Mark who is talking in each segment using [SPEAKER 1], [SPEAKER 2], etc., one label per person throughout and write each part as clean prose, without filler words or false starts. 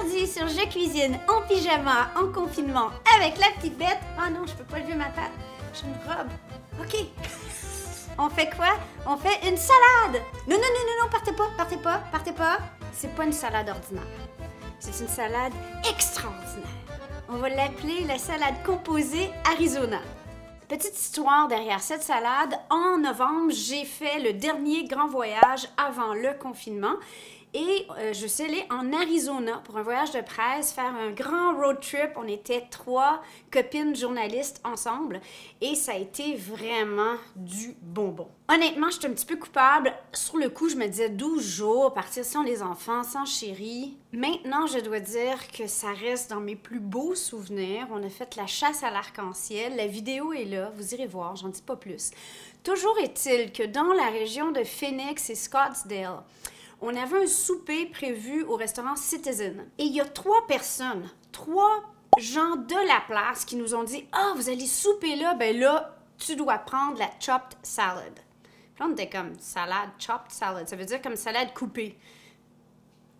[SPEAKER 1] Aujourd'hui, sur Je cuisine en pyjama, en confinement, avec la petite bête. Oh non, je peux pas lever ma tête. J'ai une robe. OK. On fait quoi? On fait une salade. Non, non, non, non, non, partez pas, partez pas, partez pas. C'est pas une salade ordinaire. C'est une salade extraordinaire. On va l'appeler la salade composée Arizona. Petite histoire derrière cette salade. En novembre, j'ai fait le dernier grand voyage avant le confinement. Et je suis allée en Arizona pour un voyage de presse, faire un grand road trip. On était 3 copines journalistes ensemble et ça a été vraiment du bonbon. Honnêtement, j'étais un petit peu coupable. Sur le coup, je me disais 12 jours, partir sans les enfants, sans chérie. Maintenant, je dois dire que ça reste dans mes plus beaux souvenirs. On a fait la chasse à l'arc-en-ciel. La vidéo est là, vous irez voir, j'en dis pas plus. Toujours est-il que dans la région de Phoenix et Scottsdale, on avait un souper prévu au restaurant Citizen. Et il y a 3 personnes, 3 gens de la place qui nous ont dit « Ah, vous allez souper là, ben là, tu dois prendre la chopped salad. » Puis là, on était comme « Salade, chopped salad », ça veut dire comme salade coupée.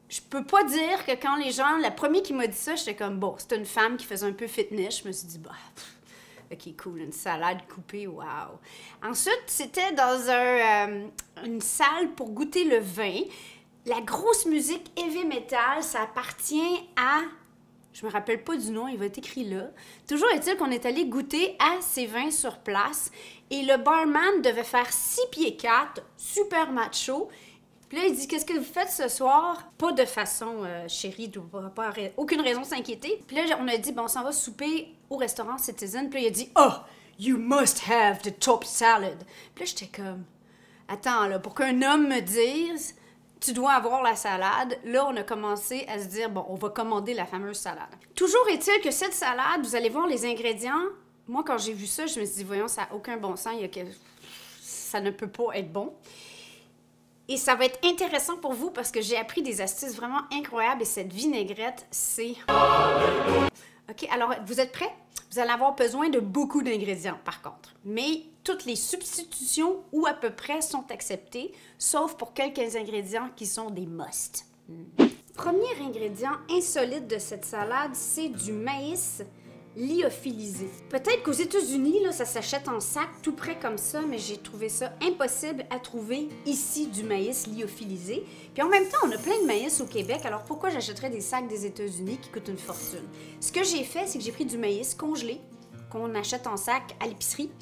[SPEAKER 1] Je peux pas dire que quand les gens, le premier qui m'a dit ça, j'étais comme « Bon, c'était une femme qui faisait un peu fitness. » Je me suis dit « Bah, OK, cool, une salade coupée, wow. » Ensuite, c'était dans une salle pour goûter le vin. La grosse musique heavy metal, ça appartient à... Je me rappelle pas du nom, il va être écrit là. Toujours est-il qu'on est allé goûter à ces vins sur place et le barman devait faire 6 pieds 4, super macho. Puis là, il dit « Qu'est-ce que vous faites ce soir? » Pas de façon, chérie, aucune raison de s'inquiéter. Puis là, on a dit « Bon, on s'en va souper au restaurant Citizen. » Puis là, il a dit « Oh, you must have the top salad. » Puis là, j'étais comme « Attends, là, pour qu'un homme me dise « Tu dois avoir la salade. » Là, on a commencé à se dire « Bon, on va commander la fameuse salade. » Toujours est-il que cette salade, vous allez voir les ingrédients. Moi, quand j'ai vu ça, je me suis dit « Voyons, ça n'a aucun bon sens. Ça ne peut pas être bon. » Et ça va être intéressant pour vous parce que j'ai appris des astuces vraiment incroyables et cette vinaigrette, c'est... OK, alors, vous êtes prêts? Vous allez avoir besoin de beaucoup d'ingrédients, par contre. Mais toutes les substitutions, ou à peu près, sont acceptées, sauf pour quelques ingrédients qui sont des must. Premier ingrédient insolite de cette salade, c'est du maïs lyophilisé. Peut-être qu'aux États-Unis, là, ça s'achète en sac tout près comme ça, mais j'ai trouvé ça impossible à trouver ici du maïs lyophilisé. Puis en même temps, on a plein de maïs au Québec, alors pourquoi j'achèterais des sacs des États-Unis qui coûtent une fortune? Ce que j'ai fait, c'est que j'ai pris du maïs congelé, qu'on achète en sac à l'épicerie,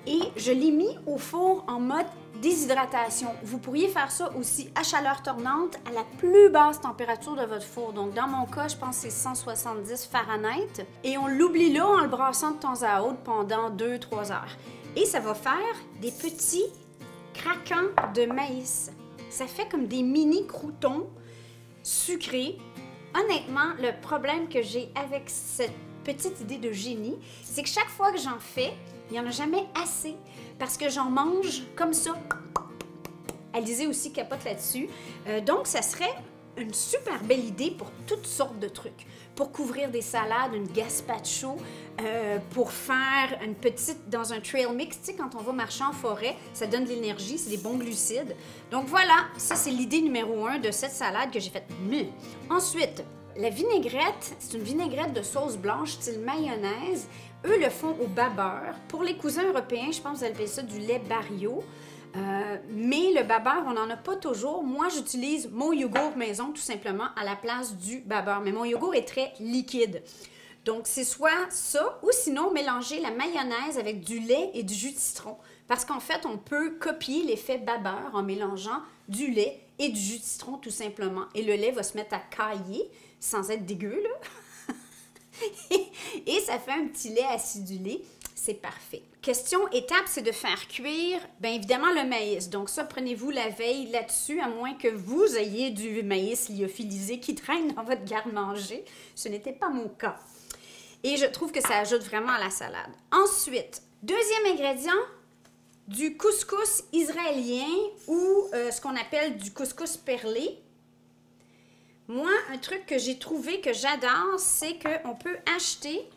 [SPEAKER 1] et je l'ai mis au four en mode déshydratation. Vous pourriez faire ça aussi à chaleur tournante, à la plus basse température de votre four. Donc, dans mon cas, je pense que c'est 170 Fahrenheit. Et on l'oublie là en le brassant de temps à autre pendant 2-3 heures. Et ça va faire des petits craquants de maïs. Ça fait comme des mini croûtons sucrés. Honnêtement, le problème que j'ai avec cette petite idée de génie, c'est que chaque fois que j'en fais, il n'y en a jamais assez parce que j'en mange comme ça. Alizée aussi capote là-dessus. Donc, ça serait une super belle idée pour toutes sortes de trucs. Pour couvrir des salades, une gazpacho, pour faire une petite, dans un trail mix, tu sais, quand on va marcher en forêt, ça donne de l'énergie, c'est des bons glucides. Donc voilà, ça c'est l'idée numéro 1 de cette salade que j'ai faite. Ensuite, la vinaigrette, c'est une vinaigrette de sauce blanche, style mayonnaise. Eux le font au bas beurre. Pour les cousins européens, je pense que vous appelez ça du lait Barrio. Mais le bas beurre, on n'en a pas toujours. Moi, j'utilise mon yogourt maison tout simplement à la place du bas beurre. Mais mon yogourt est très liquide. Donc, c'est soit ça ou sinon mélanger la mayonnaise avec du lait et du jus de citron. Parce qu'en fait, on peut copier l'effet bas beurre en mélangeant du lait et du jus de citron tout simplement. Et le lait va se mettre à cailler sans être dégueu, là. Et ça fait un petit lait acidulé. C'est parfait. Question étape, c'est de faire cuire, bien évidemment, le maïs. Donc ça, prenez-vous la veille là-dessus, à moins que vous ayez du maïs lyophilisé qui traîne dans votre garde-manger. Ce n'était pas mon cas. Et je trouve que ça ajoute vraiment à la salade. Ensuite, deuxième ingrédient, du couscous israélien ou ce qu'on appelle du couscous perlé. Moi, un truc que j'ai trouvé que j'adore, c'est qu'on peut acheter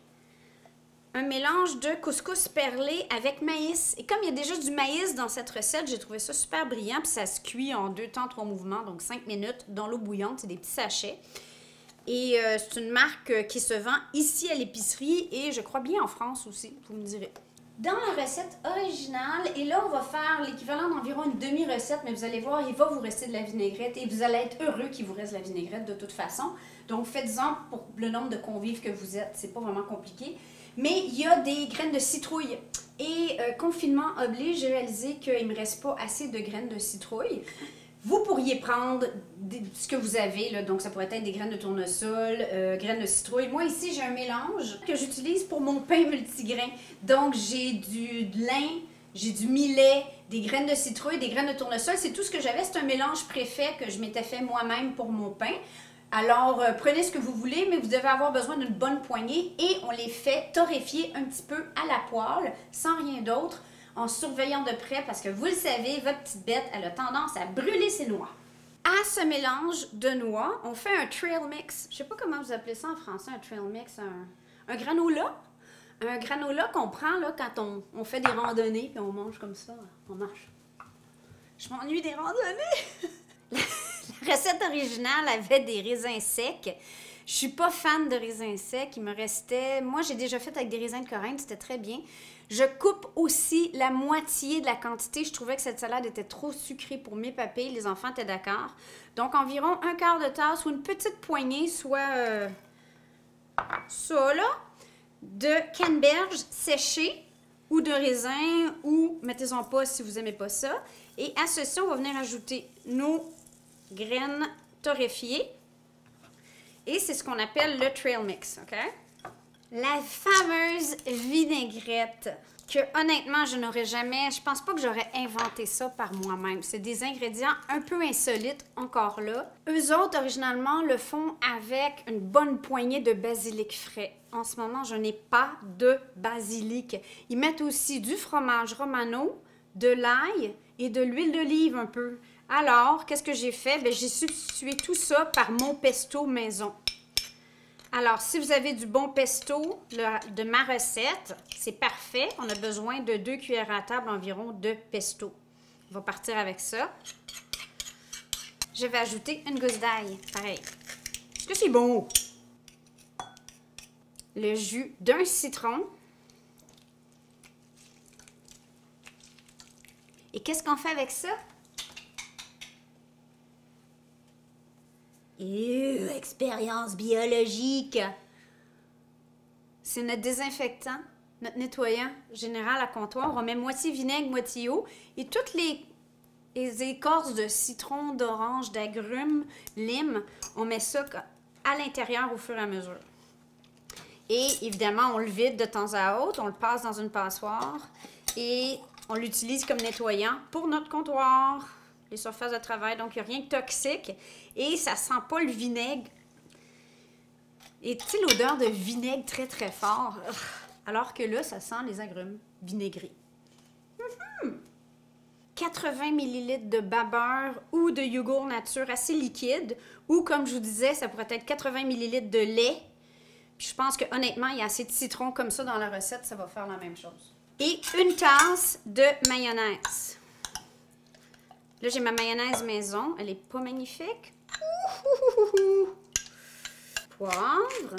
[SPEAKER 1] un mélange de couscous perlé avec maïs. Et comme il y a déjà du maïs dans cette recette, j'ai trouvé ça super brillant. Puis ça se cuit en 2 temps, 3 mouvements, donc 5 minutes dans l'eau bouillante. C'est des petits sachets. Et c'est une marque qui se vend ici à l'épicerie et je crois bien en France aussi, vous me direz. Dans la recette originale, et là on va faire l'équivalent d'environ une demi-recette, mais vous allez voir, il va vous rester de la vinaigrette et vous allez être heureux qu'il vous reste de la vinaigrette de toute façon. Donc faites-en pour le nombre de convives que vous êtes, c'est pas vraiment compliqué. Mais il y a des graines de citrouille. Et confinement oblige, j'ai réalisé qu'il ne me reste pas assez de graines de citrouille. Vous pourriez prendre ce que vous avez, là, donc ça pourrait être des graines de tournesol, graines de citrouille. Moi ici, j'ai un mélange que j'utilise pour mon pain multigrain. Donc j'ai du lin, j'ai du millet, des graines de citrouille, des graines de tournesol. C'est tout ce que j'avais. C'est un mélange préfet que je m'étais fait moi-même pour mon pain. Alors, prenez ce que vous voulez, mais vous devez avoir besoin d'une bonne poignée et on les fait torréfier un petit peu à la poêle, sans rien d'autre, en surveillant de près parce que vous le savez, votre petite bête, elle a tendance à brûler ses noix. À ce mélange de noix, on fait un trail mix. Je ne sais pas comment vous appelez ça en français, un trail mix, un granola. Un granola qu'on prend là, quand on fait des randonnées puis on mange comme ça, on marche. Je m'ennuie des randonnées! La recette originale avait des raisins secs. Je suis pas fan de raisins secs. Il me restait... Moi, j'ai déjà fait avec des raisins de Corinthe. C'était très bien. Je coupe aussi la moitié de la quantité. Je trouvais que cette salade était trop sucrée pour mes papilles. Les enfants étaient d'accord. Donc, environ un quart de tasse ou une petite poignée, soit ça, là, de canneberge séchée ou de raisin, ou mettez-en pas si vous n'aimez pas ça. Et à ceci, on va venir ajouter nos graines torréfiées. Et c'est ce qu'on appelle le trail mix, OK? La fameuse vinaigrette que, honnêtement, je n'aurais jamais... Je pense pas que j'aurais inventé ça par moi-même. C'est des ingrédients un peu insolites, encore là. Eux autres, originalement, le font avec une bonne poignée de basilic frais. En ce moment, je n'ai pas de basilic. Ils mettent aussi du fromage romano, de l'ail et de l'huile d'olive un peu. Alors, qu'est-ce que j'ai fait? Bien, j'ai substitué tout ça par mon pesto maison. Alors, si vous avez du bon pesto de ma recette, c'est parfait. On a besoin de 2 cuillères à table environ de pesto. On va partir avec ça. Je vais ajouter une gousse d'ail, pareil. Est-ce que c'est bon? Le jus d'un citron. Et qu'est-ce qu'on fait avec ça? Expérience biologique. C'est notre désinfectant, notre nettoyant général à comptoir. On remet moitié vinaigre, moitié eau. Et toutes les écorces de citron, d'orange, d'agrumes, lime, on met ça à l'intérieur au fur et à mesure. Et évidemment, on le vide de temps à autre. On le passe dans une passoire. Et on l'utilise comme nettoyant pour notre comptoir. Les surfaces de travail, donc il n'y a rien de toxique et ça sent pas le vinaigre. Et tu sais, l'odeur de vinaigre très très fort, alors que là, ça sent les agrumes vinaigrés. 80 ml de babeur ou de yogourt nature assez liquide, ou comme je vous disais, ça pourrait être 80 ml de lait. Puis je pense que honnêtement, il y a assez de citron comme ça dans la recette, ça va faire la même chose. Et une tasse de mayonnaise. Là, j'ai ma mayonnaise maison. Elle n'est pas magnifique. Poivre.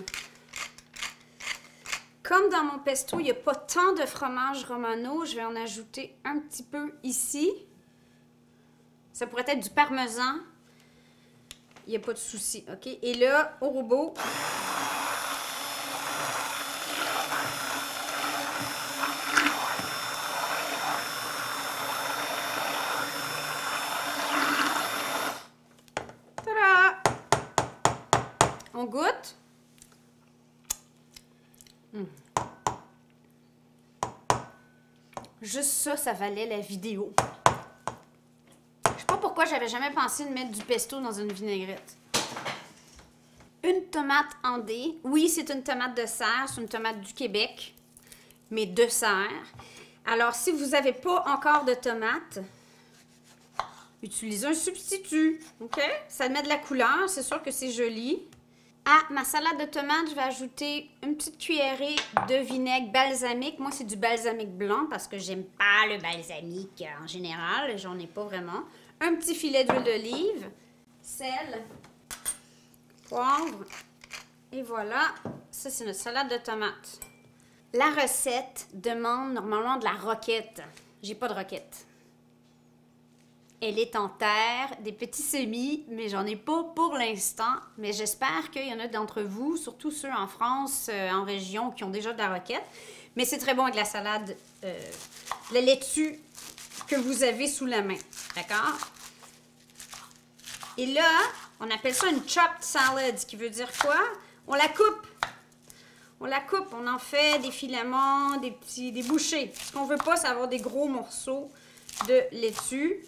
[SPEAKER 1] Comme dans mon pesto, il n'y a pas tant de fromage romano, je vais en ajouter un petit peu ici. Ça pourrait être du parmesan. Il n'y a pas de souci, OK? Et là, au robot... On goûte. Juste ça, ça valait la vidéo. Je sais pas pourquoi j'avais jamais pensé de mettre du pesto dans une vinaigrette. Une tomate en dés. Oui, c'est une tomate de serre, c'est une tomate du Québec, mais de serre. Alors, si vous n'avez pas encore de tomate, utilisez un substitut, OK? Ça met de la couleur, c'est sûr que c'est joli. À ma salade de tomates, je vais ajouter une petite cuillerée de vinaigre balsamique. Moi, c'est du balsamique blanc parce que j'aime pas le balsamique en général. J'en ai pas vraiment. Un petit filet d'huile d'olive, sel, poivre Et voilà, ça c'est notre salade de tomates. La recette demande normalement de la roquette. J'ai pas de roquette. Elle est en terre, des petits semis, mais j'en ai pas pour l'instant. Mais j'espère qu'il y en a d'entre vous, surtout ceux en France, en région, qui ont déjà de la roquette. Mais c'est très bon avec la salade, la laitue que vous avez sous la main. D'accord? Et là, on appelle ça une chopped salad, ce qui veut dire quoi? On la coupe. On la coupe, on en fait des filaments, des bouchées. Ce qu'on veut pas, c'est avoir des gros morceaux de laitue.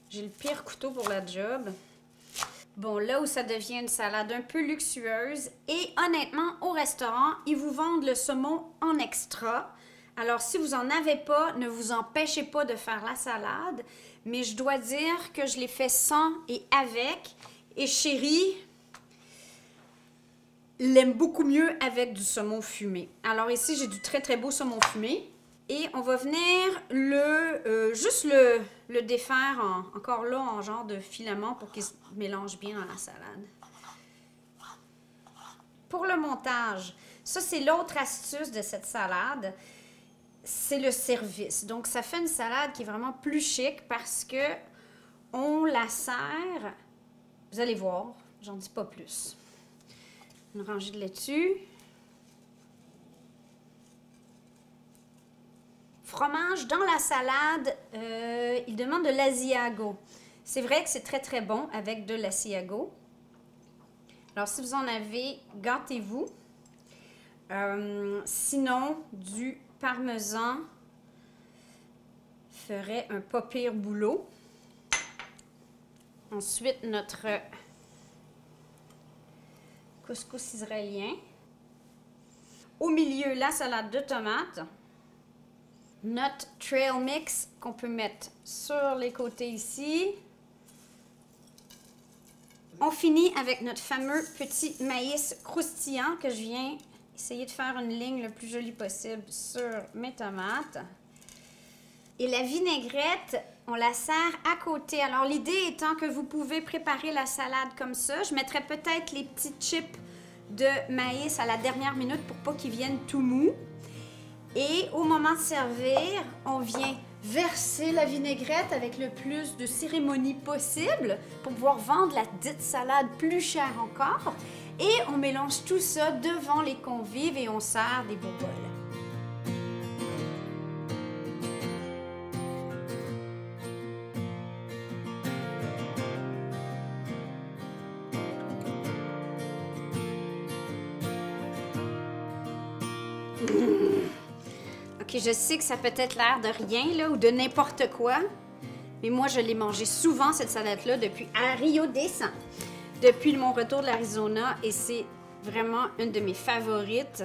[SPEAKER 1] J'ai le pire couteau pour la job. Bon, là où ça devient une salade un peu luxueuse, et honnêtement, au restaurant, ils vous vendent le saumon en extra. Alors, si vous n'en avez pas, ne vous empêchez pas de faire la salade. Mais je dois dire que je l'ai fait sans et avec. Et chérie l'aime beaucoup mieux avec du saumon fumé. Alors ici, j'ai du très très beau saumon fumé. Et on va venir juste le défaire encore là en genre de filament pour qu'il se mélange bien dans la salade. Pour le montage, ça c'est l'autre astuce de cette salade, c'est le service. Donc ça fait une salade qui est vraiment plus chic parce que on la sert, vous allez voir, j'en dis pas plus. Une rangée de laitue. Fromage dans la salade, il demande de l'Asiago. C'est vrai que c'est très très bon avec de l'Asiago. Alors si vous en avez, gâtez-vous. Sinon, du parmesan ferait un pas pire boulot. Ensuite, notre couscous israélien. Au milieu, la salade de tomates. Notre trail mix qu'on peut mettre sur les côtés ici. On finit avec notre fameux petit maïs croustillant que je viens essayer de faire une ligne le plus jolie possible sur mes tomates. Et la vinaigrette, on la sert à côté. Alors l'idée étant que vous pouvez préparer la salade comme ça. Je mettrai peut-être les petits chips de maïs à la dernière minute pour pas qu'ils viennent tout mous. Et au moment de servir, on vient verser la vinaigrette avec le plus de cérémonie possible pour pouvoir vendre la dite salade plus chère encore. Et on mélange tout ça devant les convives et on sert des beaux bols. Ok, je sais que ça peut être l'air de rien là, ou de n'importe quoi, mais moi je l'ai mangé souvent cette salade-là depuis à Rio de Janeiro, depuis mon retour de l'Arizona, et c'est vraiment une de mes favorites.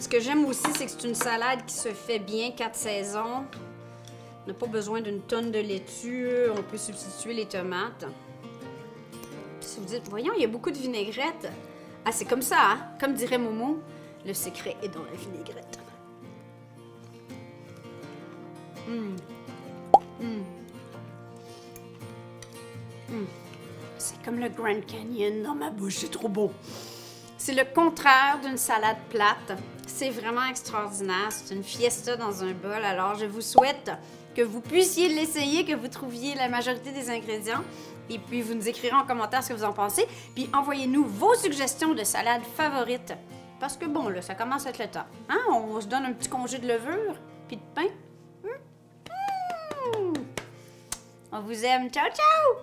[SPEAKER 1] Ce que j'aime aussi, c'est que c'est une salade qui se fait bien 4 saisons. On n'a pas besoin d'une tonne de laitue, on peut substituer les tomates. Si vous dites, voyons, il y a beaucoup de vinaigrette. Ah, c'est comme ça, hein? Comme dirait Momo, le secret est dans la vinaigrette. C'est comme le Grand Canyon dans ma bouche, c'est trop bon. C'est le contraire d'une salade plate. C'est vraiment extraordinaire. C'est une fiesta dans un bol. Alors, je vous souhaite que vous puissiez l'essayer, que vous trouviez la majorité des ingrédients. Et puis, vous nous écrirez en commentaire ce que vous en pensez. Puis, envoyez-nous vos suggestions de salades favorites. Parce que bon, là, ça commence à être le temps. Hein? On se donne un petit congé de levure, puis de pain. On vous aime. Ciao, ciao!